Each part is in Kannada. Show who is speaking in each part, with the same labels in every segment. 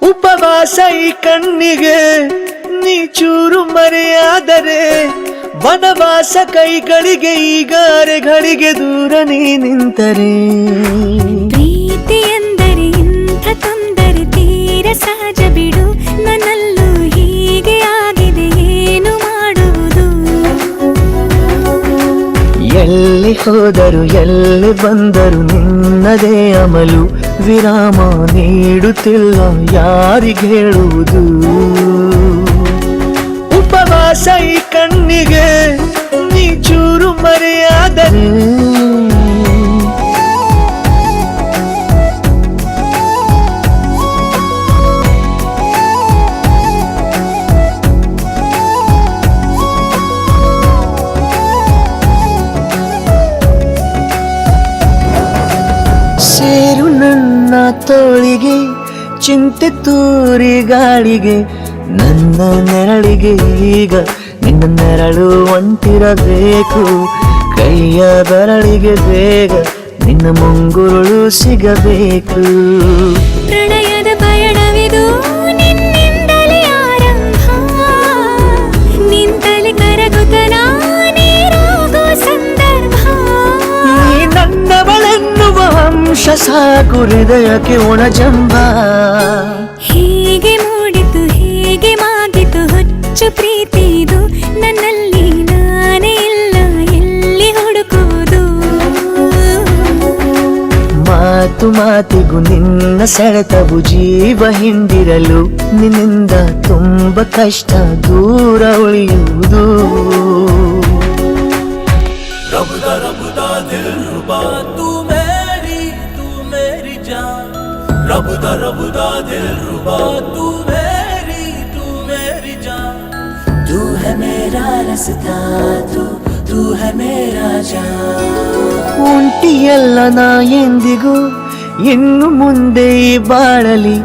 Speaker 1: ಉಪವಾಸ ಈ ಕಣ್ಣಿಗೆ ನೀ ಚೂರು ಮರೆಯಾದರೆ ವನವಾಸ ಕೈಗಳಿಗೆ ಈಗ ಅರೆಗಳಿಗೆ ದೂರ ನೀ ನಿಂತರೆ
Speaker 2: ಪ್ರೀತಿ ಎಂದರೆ ಇಂಥ ತೊಂದರೆ ತೀರ ಸಹಜ ಬಿಡು ನನ್ನಲ್ಲೂ ಹೀಗೆ ಆಗಿದೆ ಏನು ಮಾಡುವುದು
Speaker 1: ಎಲ್ಲಿ ಹೋದರು ಎಲ್ಲಿ ಬಂದರು ನಿನ್ನದೇ ಅಮಲು ವಿರಾಮ ನೀಡುತ್ತಿಲ್ಲ ಯಾರಿಗೆ ಹೇಳುವುದು ಉಪವಾಸ ಈ ಕಣ್ಣಿಗೆ ನೀ ಚೂರು ಮರೆಯಾದರೆ ಸೇರು ನನ್ನ ತೋಳಿಗೆ ಚಿಂತೆ ತೂರಿ ಗಾಳಿಗೆ ನನ್ನ ನೆರಳಿಗೆ ಈಗ ನಿನ್ನ ನೆರಳು ಒಂಟಿರಬೇಕು ಕೈಯ ಬೆರಳಿಗೆ ಬೇಗ ನಿನ್ನ ಮುಂಗುರುಳು ಸಿಗಬೇಕು
Speaker 2: ಪ್ರಣಯದ ಪಯಣವಿದು ನಿನ್ನಿಂದಲೇ ಆರಂಭ ನಿಂತಲೇ ಕರಗುತ್ತ ನೀರಾಗೋ ಸಂದರ್ಭ
Speaker 1: ನೀ ನನ್ನವಳೆನ್ನುವ ಅಂಶ ಸಾಕು ಹೃದಯಕ್ಕೆ ಒಣಜಂಬ
Speaker 2: ಹೀಗೆ ಮೂಡಿತು ಹೀಗೆ ಮಾಗಿತು ಹುಚ್ಚು ಪ್ರೀತಿ ಇದು ನನ್ನಲ್ಲಿ ನಾನೇ ಇಲ್ಲ ಎಲ್ಲಿ ಹುಡುಕುವುದು
Speaker 1: ಮಾತು ಮಾತಿಗೂ ನಿನ್ನ ಸೆಳೆತವು ಜೀವ ಹಿಂದಿರಲು ನಿನ್ನಿಂದ ತುಂಬ ಕಷ್ಟ ದೂರ ಉಳಿಯುವುದು
Speaker 3: रबदा दिल रुबा तू मेरी जान रबदा दिल रुबा तू मेरी जान तू है मेरा रास्ता तू है मेरा जान
Speaker 1: ಒಂಟಿಯಲ್ಲ ನಾ ಎಂದಿಗೂ ಇನ್ನು ಮುಂದೆ ಈ ಬಾಳಲಿ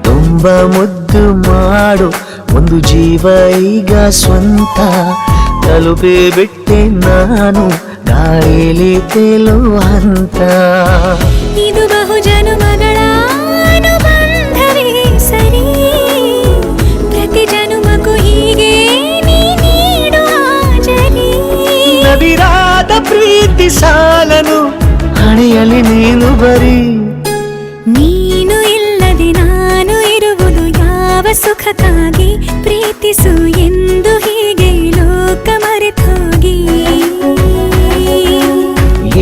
Speaker 1: ತುಂಬ ಮುದ್ದು ಮಾಡು ಒಂದು ಜೀವ ಈಗ ಸ್ವಂತ ತಲುಪಿ ಬಿಟ್ಟೆ ನಾನು ಗಾಳಿಲಿ ತೇಲುವ ಹಂತ
Speaker 2: ಇದು ಬಹು ಜನುಮಗಳ ಅನುಬಂಧವೇ ಸರಿ ಪ್ರತಿ ಜನುಮಕ್ಕೂ ಹೀಗೆ ನೀ ನೀಡುವ ಜರಿ
Speaker 1: ನವಿರಾದ ಪ್ರೀತಿ ಸಾಲನು ಹಣೆಯಲ್ಲಿ ನೀನು ಬರೀ
Speaker 2: ನೀನು ಇಲ್ಲದೆ ನಾನು ಇರುವುದು ಯಾವ ಸುಖಕ್ಕಾಗಿ ಪ್ರೀತಿಸು ಎಂದು ಹೀಗೆ ಲೋಕ ಮರೆತೋಗಿ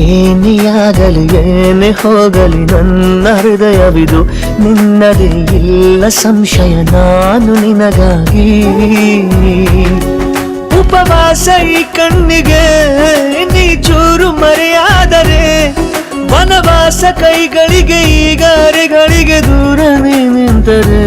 Speaker 1: ಏನೇ ಆಗಲಿ ಏನೇ ಹೋಗಲಿ ನನ್ನ ಹೃದಯವಿದು ನಿನ್ನದೇ ಇಲ್ಲ ಸಂಶಯ ನಾನು ನಿನಗಾಗಿ ಉಪವಾಸ ಈ ಕಣ್ಣಿಗೆ ನೀ ಚೂರು ಮರೆಯಾದರೆ ವನವಾಸ ಕೈಗಳಿಗೆ ಈಗ ಅರೆಗಳಿಗೆ ದೂರ ನಿಂತರೆ